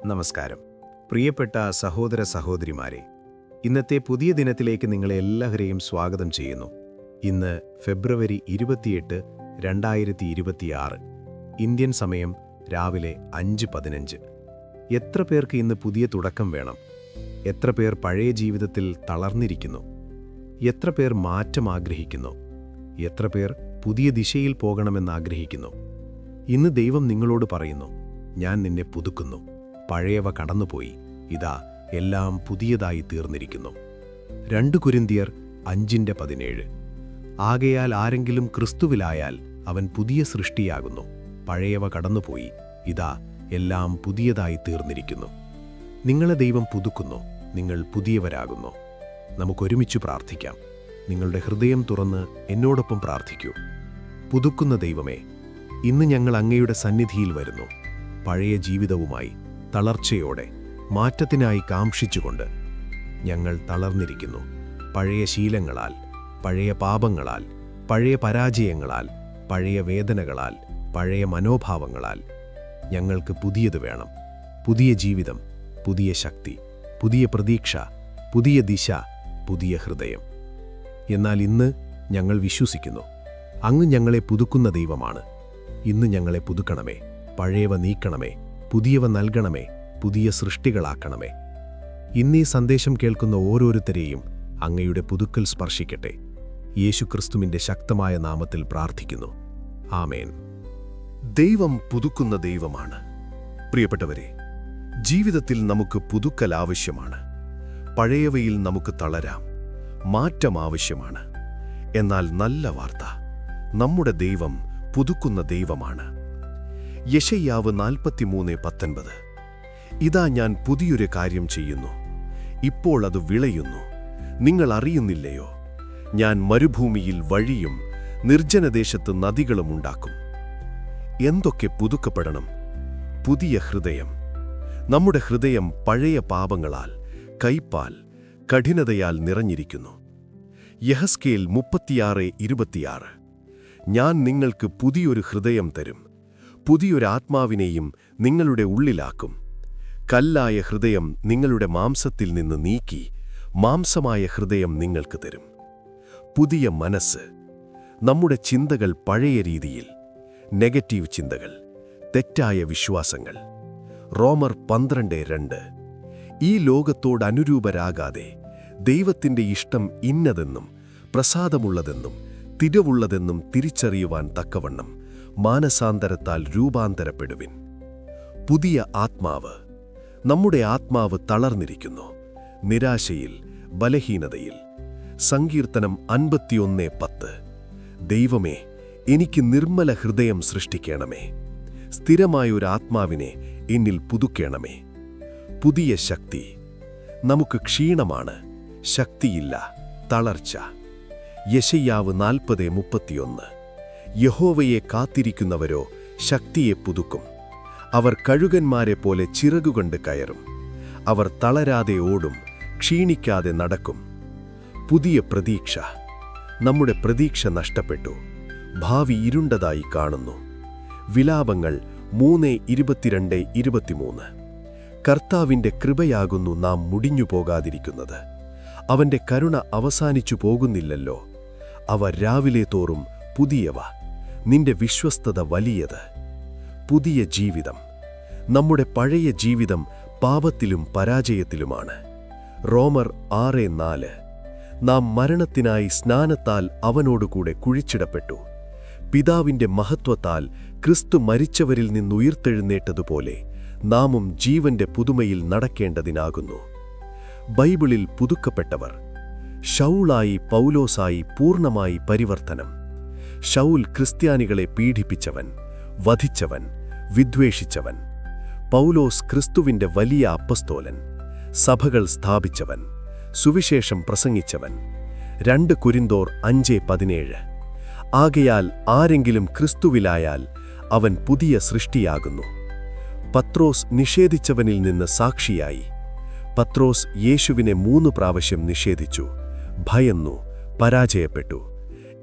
നമസ്കാരം. പ്രിയപ്പെട്ട സഹോദര സഹോദരിമാരെ, ഇന്നത്തെ പുതിയ ദിനത്തിലേക്ക് നിങ്ങളെ എല്ലാവരെയും സ്വാഗതം ചെയ്യുന്നു. ഇന്ന് ഫെബ്രുവരി 28, 2026. ഇന്ത്യൻ സമയം രാവിലെ 5:15. എത്ര പേർക്ക് ഇന്ന് പുതിയ തുടക്കം വേണം? എത്ര പേർ പഴയ ജീവിതത്തിൽ തളർന്നിരിക്കുന്നു? എത്ര പേർ മാറ്റം ആഗ്രഹിക്കുന്നു? എത്ര പേർ പുതിയ ദിശയിൽ പോകണമെന്ന് ആഗ്രഹിക്കുന്നു? ഇന്ന് ദൈവം നിങ്ങളോട് പറയുന്നു, ഞാൻ നിന്നെ പുതുക്കുന്നു. പഴയവ കടന്നുപോയി, ഇതാ എല്ലാം പുതിയതായി തീർന്നിരിക്കുന്നു. 2 കൊരിന്ത്യർ 5:17. ആകയാൽ ആരെങ്കിലും ക്രിസ്തുവിലായാൽ അവൻ പുതിയ സൃഷ്ടിയാകുന്നു. പഴയവ കടന്നുപോയി, ഇതാ എല്ലാം പുതിയതായി തീർന്നിരിക്കുന്നു. നിങ്ങളെ ദൈവം പുതുക്കുന്നു, നിങ്ങൾ പുതിയവരാകുന്നു. നമുക്കൊരുമിച്ച് പ്രാർത്ഥിക്കാം. നിങ്ങളുടെ ഹൃദയം തുറന്ന് എന്നോടൊപ്പം പ്രാർത്ഥിക്കൂ. പുതുക്കുന്ന ദൈവമേ, ഇന്ന് ഞങ്ങൾ അങ്ങയുടെ സന്നിധിയിൽ വരുന്നു. പഴയ ജീവിതവുമായി, തളർച്ചയോടെ, മാറ്റത്തിനായി കാംക്ഷിച്ചുകൊണ്ട് ഞങ്ങൾ തളർന്നിരിക്കുന്നു. പഴയ ശീലങ്ങളാൽ, പഴയ പാപങ്ങളാൽ, പഴയ പരാജയങ്ങളാൽ, പഴയ വേദനകളാൽ, പഴയ മനോഭാവങ്ങളാൽ ഞങ്ങൾക്ക് പുതിയത് വേണം. പുതിയ ജീവിതം, പുതിയ ശക്തി, പുതിയ പ്രതീക്ഷ, പുതിയ ദിശ, പുതിയ ഹൃദയം. എന്നാൽ ഇന്ന് ഞങ്ങൾ വിശ്വസിക്കുന്നു, അങ്ങ് ഞങ്ങളെ പുതുക്കുന്ന ദൈവമാണ്. ഇന്ന് ഞങ്ങളെ പുതുക്കണമേ, പഴയവ നീക്കണമേ, പുതിയവ നൽകണമേ, പുതിയ സൃഷ്ടികളാക്കണമേ. ഇന്നീ സന്ദേശം കേൾക്കുന്ന ഓരോരുത്തരെയും അങ്ങയുടെ പുതുക്കൽ സ്പർശിക്കട്ടെ. യേശുക്രിസ്തുവിന്റെ ശക്തമായ നാമത്തിൽ പ്രാർത്ഥിക്കുന്നു. ആമേൻ. ദൈവം പുതുക്കുന്ന ദൈവമാണ്. പ്രിയപ്പെട്ടവരെ, ജീവിതത്തിൽ നമുക്ക് പുതുക്കൽ ആവശ്യമാണ്. പഴയവയിൽ നമുക്ക് തളരാം, മാറ്റം ആവശ്യമാണ്. എന്നാൽ നല്ല വാർത്ത, നമ്മുടെ ദൈവം പുതുക്കുന്ന ദൈവമാണ്. യെശയ്യാവ് 43:19. ഇതാ ഞാൻ പുതിയൊരു കാര്യം ചെയ്യുന്നു, ഇപ്പോൾ അത് വിളയുന്നു, നിങ്ങൾ അറിയുന്നില്ലയോ? ഞാൻ മരുഭൂമിയിൽ വഴിയും നിർജ്ജനദേശത്ത് നദികളും ഉണ്ടാക്കും. എന്തൊക്കെ പുതുക്കപ്പെടണം? പുതിയ ഹൃദയം. നമ്മുടെ ഹൃദയം പഴയ പാപങ്ങളാൽ, കൈപ്പാൽ, കഠിനതയാൽ നിറഞ്ഞിരിക്കുന്നു. യെഹസ്കേൽ 36:26. ഞാൻ നിങ്ങൾക്ക് പുതിയൊരു ഹൃദയം തരും, പുതിയൊരാത്മാവിനെയും നിങ്ങളുടെ ഉള്ളിലാക്കും. കല്ലായ ഹൃദയം നിങ്ങളുടെ മാംസത്തിൽ നിന്ന് നീക്കി മാംസമായ ഹൃദയം നിങ്ങൾക്ക് തരും. പുതിയ മനസ്സ്. നമ്മുടെ ചിന്തകൾ പഴയ രീതിയിൽ, നെഗറ്റീവ് ചിന്തകൾ, തെറ്റായ വിശ്വാസങ്ങൾ. റോമർ 12:2. ഈ ലോകത്തോട് അനുരൂപരാകാതെ ദൈവത്തിൻ്റെ ഇഷ്ടം ഇന്നതെന്നും പ്രസാദമുള്ളതെന്നും തിരിവുള്ളതെന്നും തിരിച്ചറിയുവാൻ തക്കവണ്ണം മാനസാന്തരത്താൽ രൂപാന്തരപ്പെടുവിൻ. പുതിയ ആത്മാവ്. നമ്മുടെ ആത്മാവ് തളർന്നിരിക്കുന്നു, നിരാശയിൽ, ബലഹീനതയിൽ. സങ്കീർത്തനം 51:10. ദൈവമേ, എനിക്ക് നിർമ്മല ഹൃദയം സൃഷ്ടിക്കണമേ, സ്ഥിരമായൊരു ആത്മാവിനെ എന്നിൽ പുതുക്കണമേ. പുതിയ ശക്തി. നമുക്ക് ക്ഷീണമാണ്, ശക്തിയില്ല, തളർച്ച. യെശയ്യാവ് 40:31. യഹോവയെ കാത്തിരിക്കുന്നവരോ ശക്തിയെ പുതുക്കും. അവർ കഴുകന്മാരെ പോലെ ചിറകുകൊണ്ട് കയറും. അവർ തളരാതെ ഓടും, ക്ഷീണിക്കാതെ നടക്കും. പുതിയ പ്രതീക്ഷ. നമ്മുടെ പ്രതീക്ഷ നഷ്ടപ്പെട്ടു, ഭാവി ഇരുണ്ടതായി കാണുന്നു. വിലാപങ്ങൾ 3:22-23. കർത്താവിൻ്റെ കൃപയാകുന്നു നാം മുടിഞ്ഞു പോകാതിരിക്കുന്നത്. അവൻ്റെ കരുണ അവസാനിച്ചു പോകുന്നില്ലല്ലോ. അവ രാവിലെ തോറും പുതിയവ. നിന്റെ വിശ്വസ്തത വലിയത്. പുതിയ ജീവിതം. നമ്മുടെ പഴയ ജീവിതം പാപത്തിലും പരാജയത്തിലുമാണ്. റോമർ 6:4. നാം മരണത്തിനായി സ്നാനത്താൽ അവനോടുകൂടെ കുഴിച്ചിടപ്പെട്ടു. പിതാവിൻ്റെ മഹത്വത്താൽ ക്രിസ്തു മരിച്ചവരിൽ നിന്നുയിർത്തെഴുന്നേറ്റതുപോലെ നാമും ജീവന്റെ പുതുമയിൽ നടക്കേണ്ടതിനാകുന്നു. ബൈബിളിൽ പുതുക്കപ്പെട്ടവർ. ശൗലായി പൗലോസായി പൂർണ്ണമായി പരിവർത്തനം. ശൗൽ ക്രിസ്ത്യാനികളെ പീഡിപ്പിച്ചവൻ, വധിച്ചവൻ, വിദ്വേഷിച്ചവൻ. പൗലോസ് ക്രിസ്തുവിൻ്റെ വലിയ അപ്പസ്തോലൻ, സഭകൾ സ്ഥാപിച്ചവൻ, സുവിശേഷം പ്രസംഗിച്ചവൻ. 2 കൊരിന്തോർ 5:17. ആകയാൽ ആരെങ്കിലും ക്രിസ്തുവിലായാൽ അവൻ പുതിയ സൃഷ്ടിയാകുന്നു. പത്രോസ് നിഷേധിച്ചവനിൽ നിന്ന് സാക്ഷിയായി. പത്രോസ് യേശുവിനെ 3 പ്രാവശ്യം നിഷേധിച്ചു, ഭയന്നു, പരാജയപ്പെട്ടു.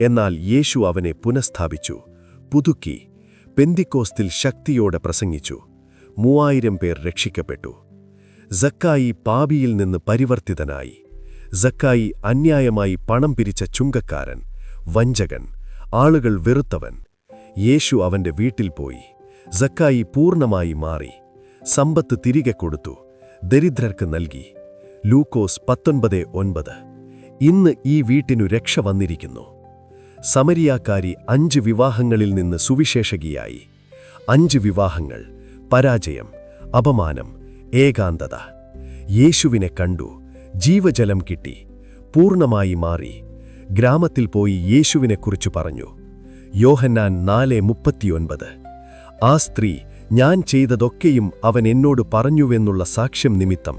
എന്നാൽ യേശു അവനെ പുനഃസ്ഥാപിച്ചു, പുതുക്കി, പെന്തിക്കോസ്തിൽ ശക്തിയോടെ പ്രസംഗിച്ചു. 3000 പേർ രക്ഷിക്കപ്പെട്ടു. സക്കായി പാപിയിൽ നിന്ന് പരിവർത്തിതനായി. സക്കായി അന്യായമായി പണം പിരിച്ച ചുങ്കക്കാരൻ, വഞ്ചകൻ, ആളുകൾ വെറുത്തവൻ. യേശു അവന്റെ വീട്ടിൽ പോയി. സക്കായി പൂർണ്ണമായി മാറി. സമ്പത്ത് തിരികെ കൊടുത്തു, ദരിദ്രർക്ക് നൽകി. ലൂക്കോസ് 19:9. ഇന്ന് ഈ വീട്ടിനു രക്ഷ വന്നിരിക്കുന്നു. സമരിയാക്കാരി 5 വിവാഹങ്ങളിൽ നിന്ന് സുവിശേഷകിയായി. 5 വിവാഹങ്ങൾ, പരാജയം, അപമാനം, ഏകാന്തത. യേശുവിനെ കണ്ടു, ജീവജലം കിട്ടി, പൂർണ്ണമായി മാറി. ഗ്രാമത്തിൽ പോയി യേശുവിനെക്കുറിച്ച് പറഞ്ഞു. യോഹന്നാൻ 4:39. ആ സ്ത്രീ, ഞാൻ ചെയ്തതൊക്കെയും അവൻ എന്നോട് പറഞ്ഞുവെന്നുള്ള സാക്ഷ്യം നിമിത്തം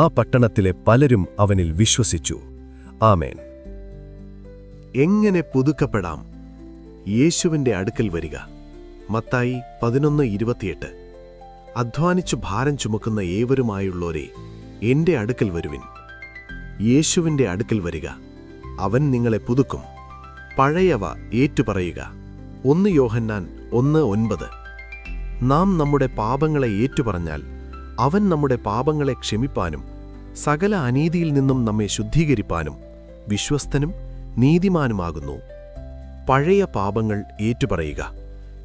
ആ പട്ടണത്തിലെ പലരും അവനിൽ വിശ്വസിച്ചു. ആമേൻ. എങ്ങനെ പുതുക്കപ്പെടാം? യേശുവിൻ്റെ അടുക്കൽ വരിക. മത്തായി 11:28. അധ്വാനിച്ചു ഭാരം ചുമക്കുന്ന ഏവരുമായുള്ളോരെ, എൻ്റെ അടുക്കൽ വരുവിൻ. യേശുവിൻ്റെ അടുക്കൽ വരിക, അവൻ നിങ്ങളെ പുതുക്കും. പഴയവ ഏറ്റുപറയുക. 1 യോഹന്നാൻ 1:9. നാം നമ്മുടെ പാപങ്ങളെ ഏറ്റുപറഞ്ഞാൽ അവൻ നമ്മുടെ പാപങ്ങളെ ക്ഷമിപ്പാനും സകല അനീതിയിൽ നിന്നും നമ്മെ ശുദ്ധീകരിപ്പാനും വിശ്വസ്തനും നീതിമാനുമാകുന്നു. പഴയ പാപങ്ങൾ ഏറ്റുപറയുക,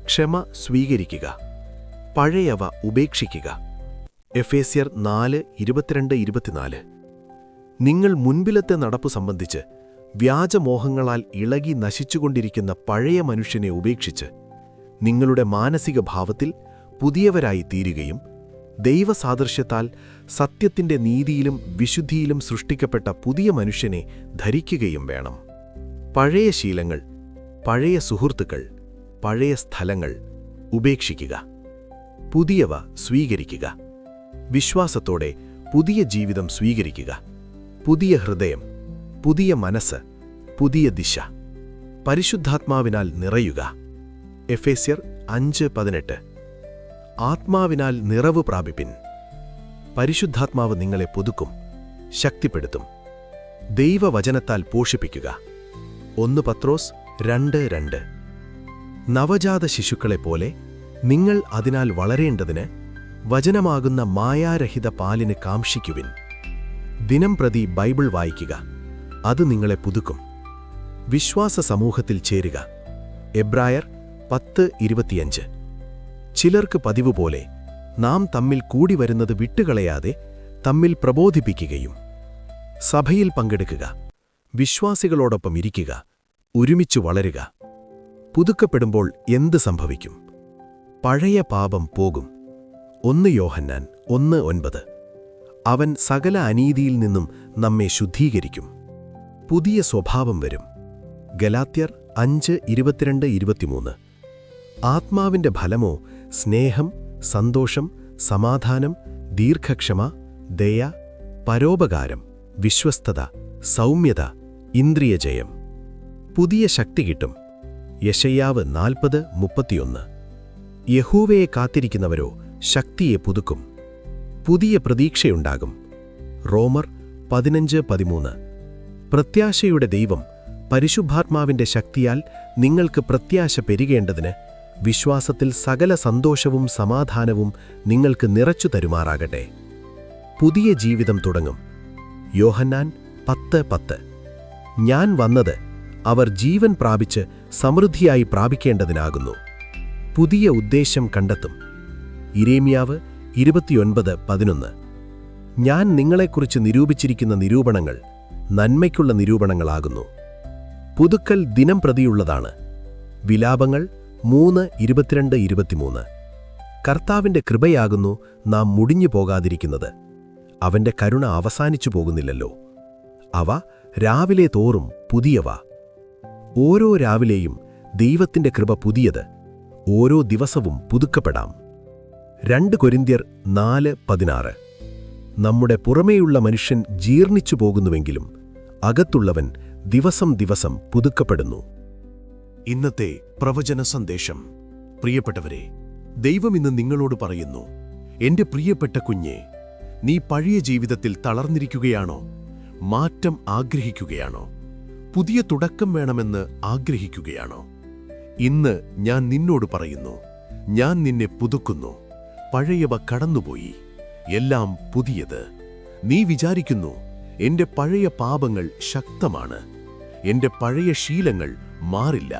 ക്ഷമ സ്വീകരിക്കുക, പഴയവ ഉപേക്ഷിക്കുക. എഫേസ്യർ 4:22-24. നിങ്ങൾ മുൻപിലത്തെ നടപ്പു സംബന്ധിച്ച് വ്യാജമോഹങ്ങളാൽ ഇളകി നശിച്ചുകൊണ്ടിരിക്കുന്ന പഴയ മനുഷ്യനെ ഉപേക്ഷിച്ച് നിങ്ങളുടെ മാനസിക ഭാവത്തിൽ പുതിയവരായി തീരുകയും ദൈവസാദൃശ്യത്താൽ സത്യത്തിന്റെ നീതിയിലും വിശുദ്ധിയിലും സൃഷ്ടിക്കപ്പെട്ട പുതിയ മനുഷ്യനെ ധരിക്കുകയും വേണം. പഴയ ശീലങ്ങൾ, പഴയ സുഹൃത്തുക്കൾ, പഴയ സ്ഥലങ്ങൾ ഉപേക്ഷിക്കുക. പുതിയവ സ്വീകരിക്കുക. വിശ്വാസത്തോടെ പുതിയ ജീവിതം സ്വീകരിക്കുക. പുതിയ ഹൃദയം, പുതിയ മനസ്സ്, പുതിയ ദിശ. പരിശുദ്ധാത്മാവിനാൽ നിറയുക. എഫേസ്യർ 5:18. ആത്മാവിനാൽ നിറവ് പ്രാപിപ്പിൻ. പരിശുദ്ധാത്മാവ് നിങ്ങളെ പുതുക്കും, ശക്തിപ്പെടുത്തും. ദൈവവചനത്താൽ പോഷിപ്പിക്കുക. 1 പത്രോസ് 2:2. നവജാത ശിശുക്കളെപ്പോലെ നിങ്ങൾ അതിനാൽ വളരേണ്ടതിന് വചനമാകുന്ന മായാരഹിത പാലിന് കാംക്ഷിക്കുവിൻ. ദിനം പ്രതി ബൈബിൾ വായിക്കുക, അത് നിങ്ങളെ പുതുക്കും. വിശ്വാസ സമൂഹത്തിൽ ചേരുക. എബ്രായർ 10:25. ചിലർക്ക് പതിവ് പോലെ നാം തമ്മിൽ കൂടി വരുന്നത് വിട്ടുകളയാതെ തമ്മിൽ പ്രബോധിപ്പിക്കുകയും. സഭയിൽ പങ്കെടുക്കുക, വിശ്വാസികളോടൊപ്പം ഇരിക്കുക, ഒരുമിച്ചു വളരുക. പുതുക്കപ്പെടുമ്പോൾ എന്ത് സംഭവിക്കും? പഴയ പാപം പോകും. 1 യോഹന്നാൻ 1:9. അവൻ സകല അനീതിയിൽ നിന്നും നമ്മെ ശുദ്ധീകരിക്കും. പുതിയ സ്വഭാവം വരും. ഗലാത്യർ 5:22-23. ആത്മാവിന്റെ ഫലമോ സ്നേഹം, സന്തോഷം, സമാധാനം, ദീർഘക്ഷമ, ദയ, പരോപകാരം, വിശ്വസ്തത, സൗമ്യത, ഇന്ദ്രിയജയം. പുതിയ ശക്തി കിട്ടും. യെശയ്യാവ് 40:31. യഹോവയെ കാത്തിരിക്കുന്നവരോ ശക്തിയെ പുതുക്കും. പുതിയ പ്രതീക്ഷയുണ്ടാകും. റോമർ 15:13. പ്രത്യാശയുടെ ദൈവം പരിശുദ്ധാത്മാവിന്റെ ശക്തിയാൽ നിങ്ങൾക്ക് പ്രത്യാശ പെരുകേണ്ടതിന് വിശ്വാസത്തിൽ സകല സന്തോഷവും സമാധാനവും നിങ്ങൾക്ക് നിറച്ചു തരുമാറാകട്ടെ. പുതിയ ജീവിതം തുടങ്ങും. യോഹന്നാൻ 10:10. ഞാൻ വന്നത് അവർ ജീവൻ പ്രാപിച്ച് സമൃദ്ധിയായി പ്രാപിക്കേണ്ടതിനാകുന്നു. പുതിയ ഉദ്ദേശം കണ്ടെത്തും. യിരെമ്യാവ് 29:11. ഞാൻ നിങ്ങളെക്കുറിച്ച് നിരൂപിച്ചിരിക്കുന്ന നിരൂപണങ്ങൾ നന്മയ്ക്കുള്ള നിരൂപണങ്ങളാകുന്നു. പുതുക്കൽ ദിനം പ്രതിയുള്ളതാണ്. വിലാപങ്ങൾ 3:22-23. കർത്താവിന്റെ കൃപയാകുന്നു നാം മുടിഞ്ഞു പോകാതിരിക്കുന്നത്. അവന്റെ കരുണ അവസാനിച്ചു പോകുന്നില്ലല്ലോ. അവ രാവിലെ തോറും പുതിയവ. ഓരോ രാവിലെയും ദൈവത്തിന്റെ കൃപ പുതിയത്. ഓരോ ദിവസവും പുതുക്കപ്പെടാം. 2 കൊരിന്ത്യർ 4:16. നമ്മുടെ പുറമേയുള്ള മനുഷ്യൻ ജീർണിച്ചു പോകുന്നുവെങ്കിലും അകത്തുള്ളവൻ ദിവസം ദിവസം പുതുക്കപ്പെടുന്നു. ഇന്നത്തെ പ്രവചന സന്ദേശം. പ്രിയപ്പെട്ടവരെ, ദൈവം ഇന്ന് നിങ്ങളോട് പറയുന്നു, എന്റെ പ്രിയപ്പെട്ട കുഞ്ഞേ, നീ പഴയ ജീവിതത്തിൽ തളർന്നിരിക്കുകയാണോ? മാറ്റം ആഗ്രഹിക്കുകയാണോ? പുതിയ തുടക്കം വേണമെന്ന് ആഗ്രഹിക്കുകയാണോ? ഇന്ന് ഞാൻ നിന്നോട് പറയുന്നു, ഞാൻ നിന്നെ പുതുക്കുന്നു. പഴയവ കടന്നുപോയി, എല്ലാം പുതിയത്. നീ വിചാരിക്കുന്നു, എന്റെ പഴയ പാപങ്ങൾ ശക്തമാണ്, എന്റെ പഴയ ശീലങ്ങൾ മാറില്ല.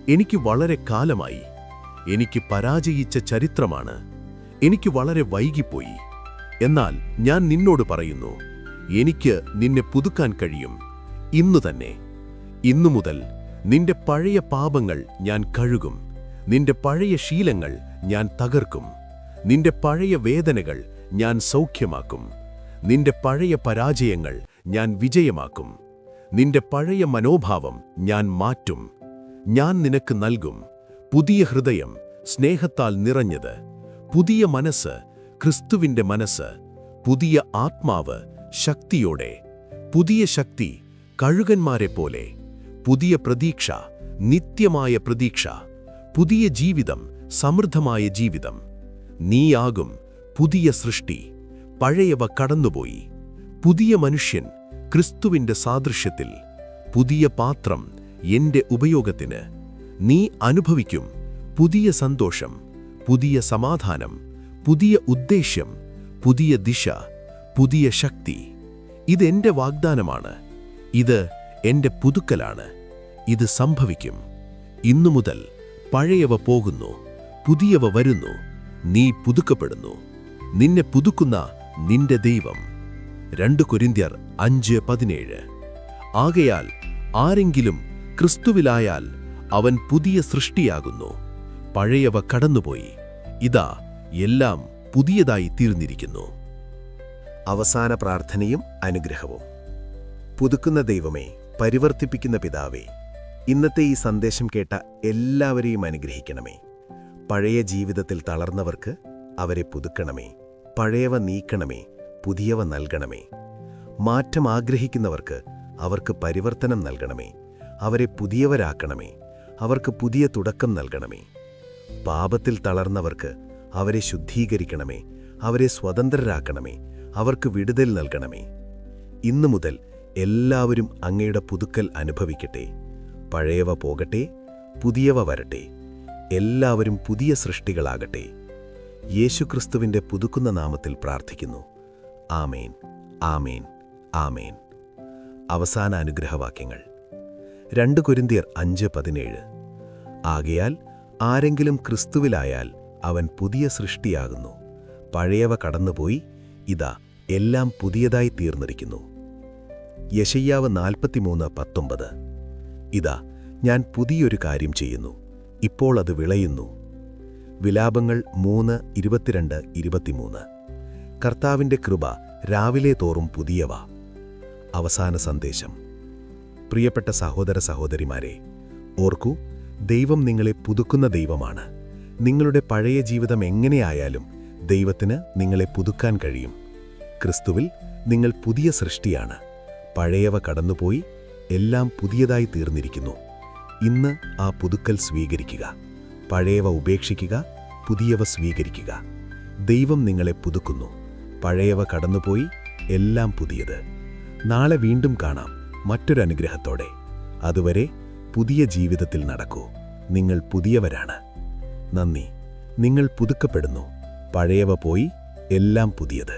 എനിക്ക് വളരെ കാലമായി, എനിക്ക് പരാജയിച്ച ചരിത്രമാണ്, എനിക്ക് വളരെ വൈകിപ്പോയി. എന്നാൽ ഞാൻ നിന്നോട് പറയുന്നു, എനിക്ക് നിന്നെ പുതുക്കാൻ കഴിയും, ഇന്നു തന്നെ. ഇന്നു മുതൽ നിന്റെ പഴയ പാപങ്ങൾ ഞാൻ കഴുകും, നിന്റെ പഴയ ശീലങ്ങൾ ഞാൻ തകർക്കും, നിന്റെ പഴയ വേദനകൾ ഞാൻ സൗഖ്യമാക്കും, നിന്റെ പഴയ പരാജയങ്ങൾ ഞാൻ വിജയമാക്കും, നിന്റെ പഴയ മനോഭാവം ഞാൻ മാറ്റും. ഞാൻ നിനക്ക് നൽകും പുതിയ ഹൃദയം, സ്നേഹത്താൽ നിറഞ്ഞത്, പുതിയ മനസ്സ്, ക്രിസ്തുവിന്റെ മനസ്സ്, പുതിയ ആത്മാവ്, ശക്തിയോടെ, പുതിയ ശക്തി, കഴുകന്മാരെ പോലെ, പുതിയ പ്രതീക്ഷ, നിത്യമായ പ്രതീക്ഷ, പുതിയ ജീവിതം, സമൃദ്ധമായ ജീവിതം. നീയാകും പുതിയ സൃഷ്ടി, പഴയവ കടന്നുപോയി. പുതിയ മനുഷ്യൻ, ക്രിസ്തുവിന്റെ സാദൃശ്യത്തിൽ, പുതിയ പാത്രം, എന്റെ ഉപയോഗത്തിന്. നീ അനുഭവിക്കും പുതിയ സന്തോഷം, പുതിയ സമാധാനം, പുതിയ ഉദ്ദേശ്യം, പുതിയ ദിശ, പുതിയ ശക്തി. ഇതെന്റെ വാഗ്ദാനമാണ്, ഇത് എന്റെ പുതുക്കലാണ്. ഇത് സംഭവിക്കും. ഇന്നു മുതൽ പഴയവ പോകുന്നു, പുതിയവ വരുന്നു. നീ പുതുക്കപ്പെടുന്നു. നിന്നെ പുതുക്കുന്ന നിന്റെ ദൈവം. 2 കൊരിന്ത്യർ 5:17. ആകയാൽ ആരെങ്കിലും ക്രിസ്തുവിലായാൽ അവൻ പുതിയ സൃഷ്ടിയാകുന്നു. പഴയവ കടന്നുപോയി, ഇതാ എല്ലാം പുതിയതായി തീർന്നിരിക്കുന്നു. അവസാന പ്രാർത്ഥനയും അനുഗ്രഹവും. പുതുക്കുന്ന ദൈവമേ, പരിവർത്തിപ്പിക്കുന്ന പിതാവേ, ഇന്നത്തെ ഈ സന്ദേശം കേട്ട എല്ലാവരെയും അനുഗ്രഹിക്കണമേ. പഴയ ജീവിതത്തിൽ തളർന്നവർക്ക് അവരെ പുതുക്കണമേ. പഴയവ നീക്കണമേ, പുതിയവ നൽകണമേ. മാറ്റം ആഗ്രഹിക്കുന്നവർക്ക് അവർക്ക് പരിവർത്തനം നൽകണമേ. അവരെ പുതിയവരാക്കണമേ. അവർക്ക് പുതിയ തുടക്കം നൽകണമേ. പാപത്തിൽ തളർന്നവർക്ക് അവരെ ശുദ്ധീകരിക്കണമേ. അവരെ സ്വതന്ത്രരാക്കണമേ. അവർക്ക് വിടുതൽ നൽകണമേ. ഇന്നു മുതൽ എല്ലാവരും അങ്ങയുടെ പുതുക്കൽ അനുഭവിക്കട്ടെ. പഴയവ പോകട്ടെ, പുതിയവ വരട്ടെ. എല്ലാവരും പുതിയ സൃഷ്ടികളാകട്ടെ. യേശുക്രിസ്തുവിന്റെ പുതുക്കുന്ന നാമത്തിൽ പ്രാർത്ഥിക്കുന്നു. ആമേൻ, ആമേൻ, ആമേൻ. അവസാന അനുഗ്രഹവാക്യങ്ങൾ. 2 കൊരിന്ത്യർ 5:17. ആകയാൽ ആരെങ്കിലും ക്രിസ്തുവിലായാൽ അവൻ പുതിയ സൃഷ്ടിയാകുന്നു. പഴയവ കടന്നുപോയി, ഇതാ എല്ലാം പുതിയതായി തീർന്നിരിക്കുന്നു. യെശയ്യാവ് 43:19. ഇതാ ഞാൻ പുതിയൊരു കാര്യം ചെയ്യുന്നു, ഇപ്പോൾ അത് വിളയുന്നു. വിലാപങ്ങൾ 3:22-23. കർത്താവിന്റെ കൃപ രാവിലെ തോറും പുതിയവ. അവസാന സന്ദേശം. പ്രിയപ്പെട്ട സഹോദര സഹോദരിമാരെ, ഓർക്കൂ, ദൈവം നിങ്ങളെ പുതുക്കുന്ന ദൈവമാണ്. നിങ്ങളുടെ പഴയ ജീവിതം എങ്ങനെയായാലും ദൈവത്തിന് നിങ്ങളെ പുതുക്കാൻ കഴിയും. ക്രിസ്തുവിൽ നിങ്ങൾ പുതിയ സൃഷ്ടിയാണ്. പഴയവ കടന്നുപോയി, എല്ലാം പുതിയതായി തീർന്നിരിക്കുന്നു. ഇന്ന് ആ പുതുക്കൽ സ്വീകരിക്കുക. പഴയവ ഉപേക്ഷിക്കുക, പുതിയവ സ്വീകരിക്കുക. ദൈവം നിങ്ങളെ പുതുക്കുന്നു. പഴയവ കടന്നുപോയി, എല്ലാം പുതിയത്. നാളെ വീണ്ടും കാണാം മറ്റൊരു അനുഗ്രഹത്തോടെ. അതുവരെ പുതിയ ജീവിതത്തിൽ നടക്കൂ. നിങ്ങൾ പുതിയവരാണ്. നന്ദി. നിങ്ങൾ പുതുക്കപ്പെടുന്നു. പഴയവ പോയി, എല്ലാം പുതിയത്.